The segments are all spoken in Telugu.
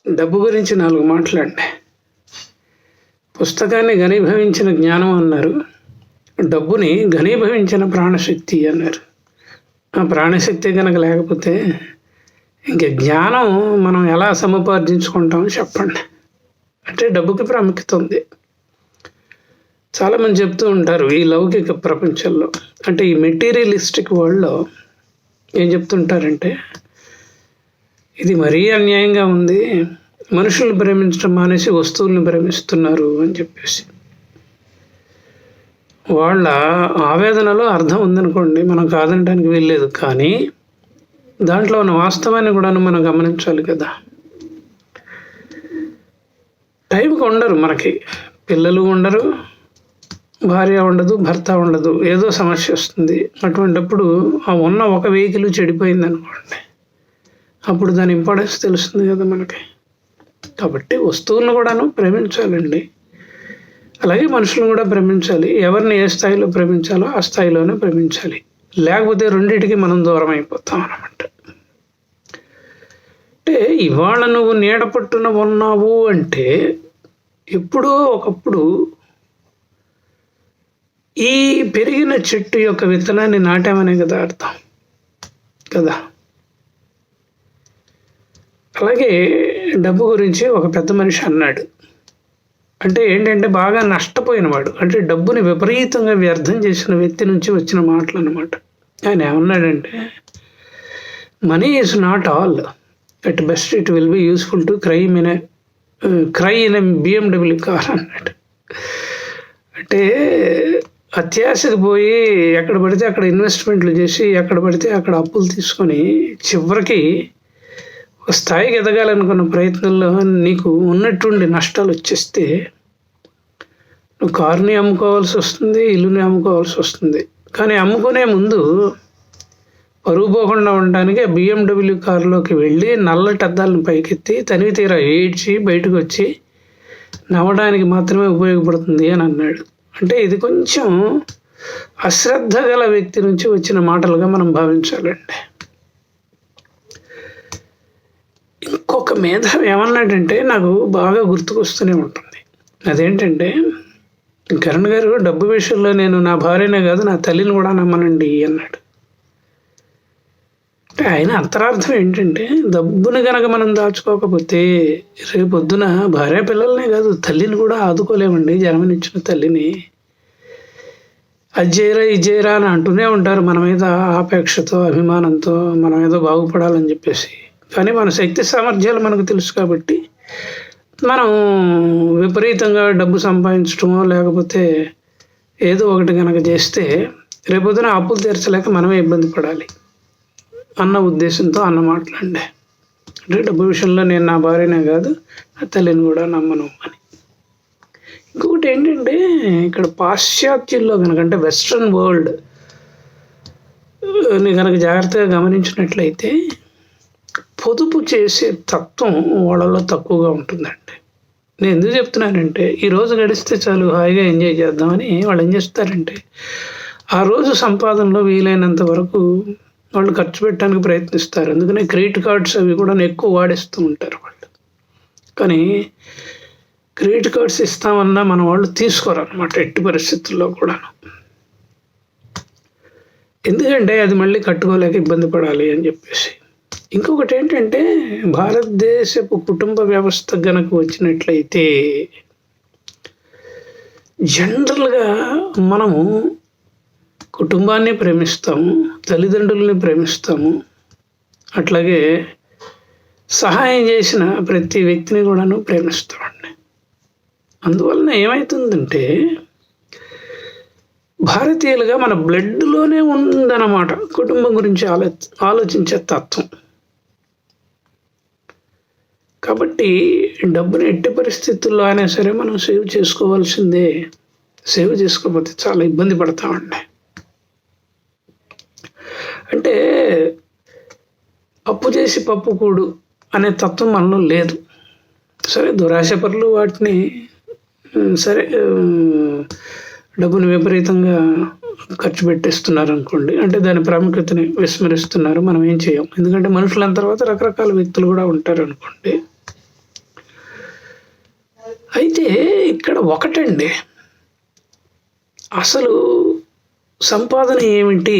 డబ్బు గురించి 4 మాటలండి. పుస్తకాన్ని ఘనీభవించిన జ్ఞానం అన్నారు, డబ్బుని ఘనీభవించిన ప్రాణశక్తి అన్నారు. ఆ ప్రాణశక్తి కనుక లేకపోతే ఇంక జ్ఞానం మనం ఎలా సముపార్జించుకుంటామో చెప్పండి. అంటే డబ్బుకి ప్రాముఖ్యత ఉంది. చాలామంది చెప్తూ ఉంటారు ఈ లౌకిక ప్రపంచంలో, అంటే ఈ మెటీరియలిస్టిక్ వరల్డ్లో ఏం చెప్తుంటారంటే, ఇది మరీ అన్యాయంగా ఉంది, మనుషుల్ని ప్రేమించడం మానేసి వస్తువుల్ని ప్రేమిస్తున్నారు అని చెప్పేసి. వాళ్ళ ఆవేదనలో అర్థం ఉందనుకోండి, మనం కాదనడానికి వీల్లేదు. కానీ దాంట్లో ఉన్న వాస్తవాన్ని కూడా మనం గమనించాలి కదా. టైంకి ఉండరు, మనకి పిల్లలు ఉండరు, భార్య ఉండదు, భర్త ఉండదు, ఏదో సమస్య వస్తుంది. అటువంటిప్పుడు ఆ ఉన్న ఒక వెహికల్ చెడిపోయింది అనుకోండి, అప్పుడు దాని ఇంపార్టెన్స్ తెలుస్తుంది కదా మనకి. కాబట్టి వస్తువులను కూడాను ప్రేమించాలండి, అలాగే మనుషులను కూడా ప్రేమించాలి. ఎవరిని ఏ స్థాయిలో ప్రేమించాలో ఆ స్థాయిలోనే ప్రేమించాలి. లేకపోతే రెండింటికి మనం దూరం అయిపోతాం అన్నమాట. అంటే ఇవాళ నువ్వు నీడ పట్టున ఉన్నావు అంటే ఎప్పుడో ఒకప్పుడు ఈ పెరిగిన చెట్టు యొక్క విత్తనాన్ని నాటామనే కదా అర్థం కదా. అలాగే డబ్బు గురించి ఒక పెద్ద మనిషి అన్నాడు. అంటే ఏంటంటే బాగా నష్టపోయినవాడు, అంటే డబ్బుని విపరీతంగా వ్యర్థం చేసిన వ్యక్తి నుంచి వచ్చిన మాటలు అన్నమాట. ఆయన ఏమన్నాడంటే, money is not all, at best it will be useful to cry in a BMW car అన్నాడు. అంటే అత్యాశకు పోయి ఎక్కడ పడితే అక్కడ ఇన్వెస్ట్మెంట్లు చేసి ఎక్కడ పడితే అక్కడ అప్పులు తీసుకొని చివరికి ఒక స్థాయికి ఎదగాలనుకున్న ప్రయత్నంలో నీకు ఉన్నట్టుండి నష్టాలు వచ్చేస్తే నువ్వు కారుని అమ్ముకోవాల్సి వస్తుంది, ఇల్లుని అమ్ముకోవాల్సి వస్తుంది. కానీ అమ్ముకునే ముందు పరుగు పోకుండా ఉండడానికి BMW కారులోకి వెళ్ళి నల్లటి అద్దాలను పైకెత్తి తనివి తీరా ఏడ్చి బయటకు వచ్చి నవ్వడానికి మాత్రమే ఉపయోగపడుతుంది అని అన్నాడు. అంటే ఇది కొంచెం అశ్రద్ధ గల వ్యక్తి నుంచి వచ్చిన మాటలుగా మనం భావించాలండి. ఇంకొక మేధావి ఏమన్నాడంటే నాకు బాగా గుర్తుకొస్తూనే ఉంటుంది. అదేంటంటే, కరణ్ గారు డబ్బు విషయంలో నేను నా భార్యనే కాదు నా తల్లిని కూడా నమ్మనండి అన్నాడు. అంటే ఆయన అంతరార్థం ఏంటంటే, డబ్బుని కనుక మనం దాచుకోకపోతే రేపొద్దున భార్య పిల్లలనే కాదు తల్లిని కూడా ఆదుకోలేమండి. జన్మనిచ్చిన తల్లిని అది చేయరా ఇది చేయరా అని అంటూనే ఉంటారు మన మీద ఆపేక్షతో అభిమానంతో, మనం ఏదో బాగుపడాలని చెప్పేసి. కానీ మన శక్తి సామర్థ్యాలు మనకు తెలుసు కాబట్టి మనం విపరీతంగా డబ్బు సంపాదించడమో లేకపోతే ఏదో ఒకటి కనుక చేస్తే రేపొద్దున అప్పులు తీర్చలేక మనమే ఇబ్బంది పడాలి అన్న ఉద్దేశంతో అన్న మాటలండి. అంటే డబ్బు విషయంలో నేను నా భార్యనే కాదు నా తల్లిని కూడా నమ్మను అని. ఇంకొకటి ఏంటంటే, ఇక్కడ పాశ్చాత్యంలో కనుక, అంటే వెస్ట్రన్ వరల్డ్ ని కనుక జాగ్రత్తగా గమనించినట్లయితే పొదుపు చేసే తత్వం వాళ్ళలో తక్కువగా ఉంటుందండి. నేను ఎందుకు చెప్తున్నానంటే, ఈ రోజు గడిస్తే చాలు హాయిగా ఎంజాయ్ చేద్దామని వాళ్ళు ఏం చేస్తారంటే, ఆ రోజు సంపాదనలో వీలైనంత వరకు వాళ్ళు ఖర్చు పెట్టడానికి ప్రయత్నిస్తారు. అందుకనే క్రెడిట్ కార్డ్స్ అవి కూడా ఎక్కువ వాడేస్తూ ఉంటారు వాళ్ళు. కానీ క్రెడిట్ కార్డ్స్ ఇస్తామన్నా మన వాళ్ళు తీసుకోరు అన్నమాట ఎట్టి పరిస్థితుల్లో కూడా. ఎందుకంటే అది మళ్ళీ కట్టుకోలేక ఇబ్బంది పడాలి అని చెప్పేసి. ఇంకొకటి ఏంటంటే, భారతదేశపు కుటుంబ వ్యవస్థ గనక వచ్చినట్లయితే జనరల్గా మనము కుటుంబాన్ని ప్రేమిస్తాము, తల్లిదండ్రులని ప్రేమిస్తాము, అట్లాగే సహాయం చేసిన ప్రతి వ్యక్తిని కూడాను ప్రేమిస్తామండి. అందువలన ఏమవుతుందంటే, భారతీయులుగా మన బ్లడ్లోనే ఉందన్నమాట కుటుంబం గురించి ఆలోచించే తత్వం. కాబట్టి డబ్బుని ఎట్టి పరిస్థితుల్లో అయినా సరే మనం సేవ్ చేసుకోవాల్సిందే. సేవ్ చేసుకోకపోతే చాలా ఇబ్బంది పడతామండి. అంటే అప్పు చేసి పప్పు కూడు అనే తత్వం మనలో లేదు. సరే దురాశపరులు వాటిని సరే డబ్బును విపరీతంగా ఖర్చు పెట్టేస్తున్నారు అనుకోండి, అంటే దాని ప్రాముఖ్యతని విస్మరిస్తున్నారు. మనం ఏం చేయం, ఎందుకంటే మనుషుల తర్వాత రకరకాల వ్యక్తులు కూడా ఉంటారు అనుకోండి. అయితే ఇక్కడ ఒకటండి, అసలు సంపాదన ఏమిటి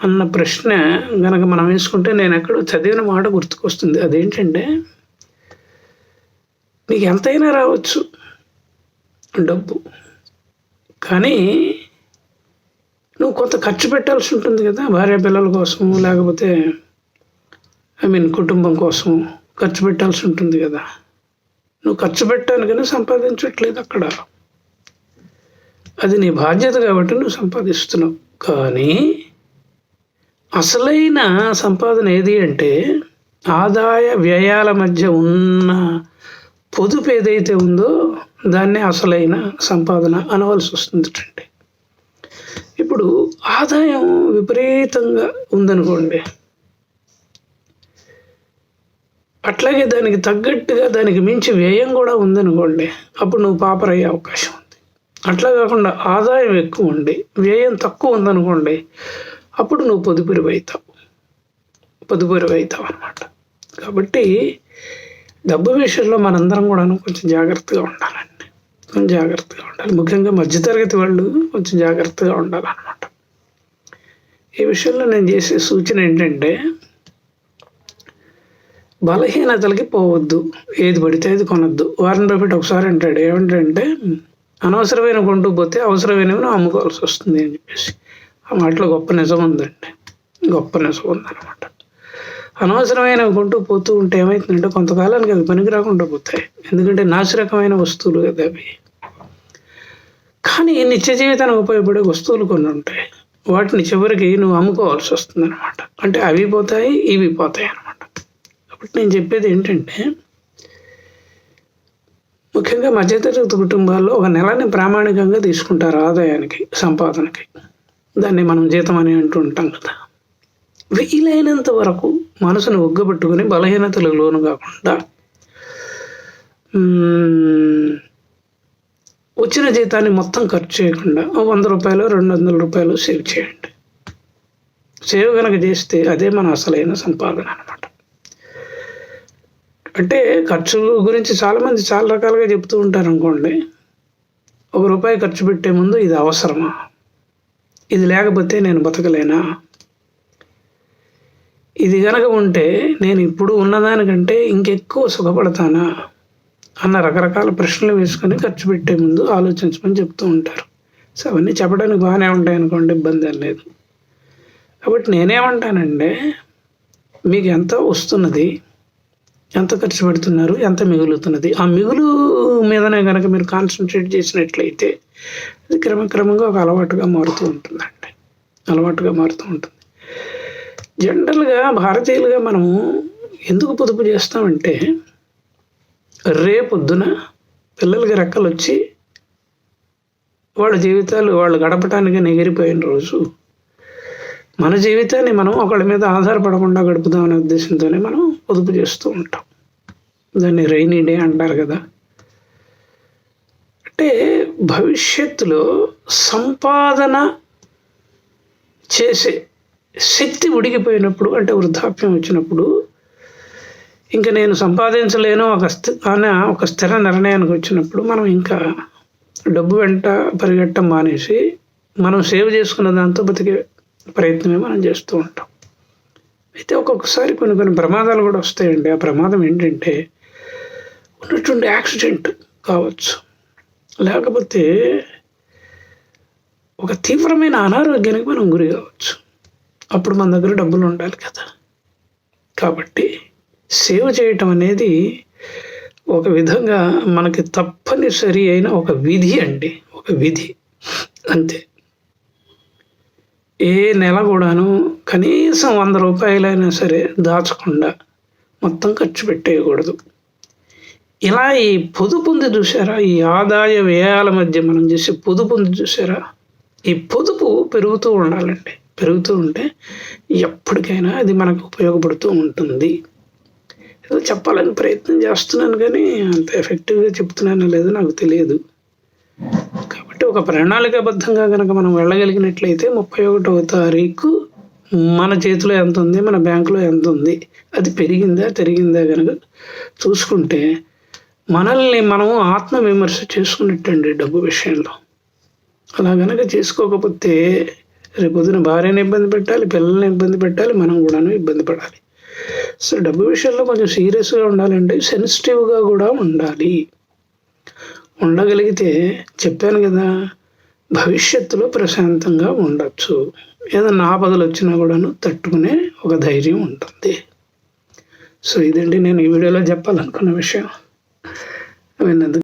అన్న ప్రశ్న గనక మనం వేసుకుంటే నేను ఎక్కడో చదివిన మాట గుర్తుకొస్తుంది. అదేంటంటే, నీకు ఎంతైనా రావచ్చు డబ్బు, కానీ నువ్వు కొంత ఖర్చు పెట్టాల్సి ఉంటుంది కదా, భార్య పిల్లల కోసం, లేకపోతే కుటుంబం కోసం ఖర్చు పెట్టాల్సి ఉంటుంది కదా. నువ్వు ఖర్చు పెట్టడానికైనా సంపాదించట్లేదు అక్కడ, అది నీ బాధ్యత కాబట్టి నువ్వు సంపాదిస్తున్నావు. కానీ అసలైన సంపాదన ఏది అంటే, ఆదాయ వ్యయాల మధ్య ఉన్న పొదుపు ఏదైతే ఉందో దాన్నే అసలైన సంపాదన అనవలసి వస్తుందండి. ఇప్పుడు ఆదాయం విపరీతంగా ఉందనుకోండి, అట్లాగే దానికి తగ్గట్టుగా దానికి మించి వ్యయం కూడా ఉందనుకోండి, అప్పుడు నువ్వు పాపరయ్యే అవకాశం ఉంది. అట్లా కాకుండా ఆదాయం ఎక్కువ ఉండి వ్యయం తక్కువ ఉందనుకోండి, అప్పుడు నువ్వు పొదుపురి అవుతావు అన్నమాట. కాబట్టి డబ్బు విషయంలో మనందరం కూడా కొంచెం జాగ్రత్తగా ఉండాలండి, కొంచెం జాగ్రత్తగా ఉండాలి. ముఖ్యంగా మధ్యతరగతి వాళ్ళు కొంచెం జాగ్రత్తగా ఉండాలన్నమాట. ఈ విషయంలో నేను చేసే సూచన ఏంటంటే, బలహీనతలకి పోవద్దు, ఏది పడితే అది కొనొద్దు. వారన్ బఫెట్ ఒకసారి అంటాడు, ఏమంటే అనవసరమైన కొంటూ పోతే అవసరమైనవి అమ్ముకోవాల్సి వస్తుంది అని చెప్పేసి. ఆ మాటలో గొప్ప నిజం ఉందండి, గొప్ప నిజం ఉందన్నమాట. అనవసరమైనవి కొంటూ పోతూ ఉంటే ఏమవుతుందంటే, కొంతకాలానికి అవి పనికి రాకుండా పోతాయి, ఎందుకంటే నాసిరకమైన వస్తువులు కదా అవి. కానీ నిత్య జీవితానికి ఉపయోగపడే వస్తువులు కొన్ని ఉంటాయి, వాటిని చివరికి నువ్వు అమ్ముకోవాల్సి వస్తుంది అనమాట. అంటే అవి పోతాయి, ఇవి పోతాయి అనమాట. కాబట్టి నేను చెప్పేది ఏంటంటే, ముఖ్యంగా మధ్యతరగతి కుటుంబాల్లో ఒక నెలని ప్రామాణికంగా తీసుకుంటారు ఆదాయానికి, సంపాదనకి. దాన్ని మనం జీతం అని అంటూ ఉంటాం కదా. వీలైనంత వరకు మనసును ఒగ్గబెట్టుకుని బలహీనతలకు లోను కాకుండా వచ్చిన జీతాన్ని మొత్తం ఖర్చు చేయకుండా 100 రూపాయలు 200 రూపాయలు సేవ్ చేయండి. సేవ్ కనుక చేస్తే అదే మన అసలైన సంపాదన అనమాట. అంటే ఖర్చు గురించి చాలామంది చాలా రకాలుగా చెప్తూ ఉంటారు అనుకోండి. 1 రూపాయి ఖర్చు పెట్టే ముందు ఇది అవసరమా, ఇది లేకపోతే నేను బతకలేనా, ఇది కనుక ఉంటే నేను ఇప్పుడు ఉన్నదానికంటే ఇంకెక్కువ సుఖపడతానా అన్న రకరకాల ప్రశ్నలు వేసుకొని ఖర్చు పెట్టే ముందు ఆలోచించమని చెప్తూ ఉంటారు. సో అవన్నీ చెప్పడానికి బాగానే ఉంటాయి అనుకోండి, ఇబ్బంది ఏం లేదు. కాబట్టి నేనేమంటానంటే, మీకు ఎంత వస్తున్నది, ఎంత ఖర్చు పెడుతున్నారు, ఎంత మిగులుతున్నది, ఆ మిగులు మీదనే కనుక మీరు కాన్సన్ట్రేట్ చేసినట్లయితే అది క్రమక్రమంగా ఒక అలవాటుగా మారుతూ ఉంటుందండి, అలవాటుగా మారుతూ ఉంటుంది. జనరల్గా భారతీయులుగా మనము ఎందుకు పొదుపు చేస్తామంటే, రేపొద్దున పిల్లలకి రెక్కలు వచ్చి వాళ్ళ జీవితాలు వాళ్ళు గడపటానికి ఎగిరిపోయిన రోజు మన జీవితాన్ని మనం ఒకళ్ళ మీద ఆధారపడకుండా గడుపుదామనే ఉద్దేశంతోనే మనం పొదుపు చేస్తూ ఉంటాం. దాన్ని రైనీ డే అంటారు కదా. అంటే భవిష్యత్తులో సంపాదన చేసే శక్తి ఉడికిపోయినప్పుడు, అంటే వృద్ధాప్యం వచ్చినప్పుడు, ఇంకా నేను సంపాదించలేను ఒక స్థిర నిర్ణయానికి వచ్చినప్పుడు మనం ఇంకా డబ్బు వెంట పరిగెట్టడం మానేసి మనం సేవ్ చేసుకున్న దాంతో బతికే ప్రయత్నమే మనం చేస్తూ ఉంటాం. అయితే ఒక్కొక్కసారి కొన్ని ప్రమాదాలు కూడా వస్తాయండి. ఆ ప్రమాదం ఏంటంటే, ఉన్నటువంటి యాక్సిడెంట్ కావచ్చు, లేకపోతే ఒక తీవ్రమైన అనారోగ్యానికి మనం గురి కావచ్చు. అప్పుడు మన దగ్గర డబ్బులు ఉండాలి కదా. కాబట్టి సేవ్ చేయటం అనేది ఒక విధంగా మనకి తప్పనిసరి అయిన ఒక విధి అండి, ఒక విధి అంతే. ఏ నెల కూడాను కనీసం 100 రూపాయలైనా సరే దాచకుండా మొత్తం ఖర్చు పెట్టేయకూడదు. ఇలా ఈ పొదుపు ఉంది చూసారా, ఈ ఆదాయ వ్యయాల మధ్య మనం చేసే పొదుపు ఉంది చూసారా, ఈ పొదుపు పెరుగుతూ ఉండాలండి. పెరుగుతూ ఉంటే ఎప్పటికైనా అది మనకు ఉపయోగపడుతూ ఉంటుంది. ఏదో చెప్పాలని ప్రయత్నం చేస్తున్నాను, కానీ అంత ఎఫెక్టివ్గా చెప్తున్నానో లేదో నాకు తెలియదు. కాబట్టి ఒక ప్రణాళికాబద్ధంగా కనుక మనం వెళ్ళగలిగినట్లయితే 31వ తారీఖు మన చేతిలో ఎంత ఉంది, మన బ్యాంకులో ఎంత ఉంది, అది పెరిగిందా తరిగిందా కనుక చూసుకుంటే మనల్ని మనము ఆత్మవిమర్శ చేసుకున్నట్టండి డబ్బు విషయంలో. అలా కనుక చేసుకోకపోతే రేపొద్దున భార్యని ఇబ్బంది పెట్టాలి, పిల్లల్ని ఇబ్బంది పెట్టాలి, మనం కూడాను ఇబ్బంది పడాలి. సో డబ్బు విషయంలో కొంచెం సీరియస్గా ఉండాలండి, సెన్సిటివ్గా కూడా ఉండాలి. ఉండగలిగితే చెప్పాను కదా, భవిష్యత్తులో ప్రశాంతంగా ఉండొచ్చు. ఏదన్నా ఆపదలు వచ్చినా కూడాను తట్టుకునే ఒక ధైర్యం ఉంటుంది. సో ఇదండి నేను ఈ వీడియోలో చెప్పాలనుకున్న విషయం. విన్నందుకు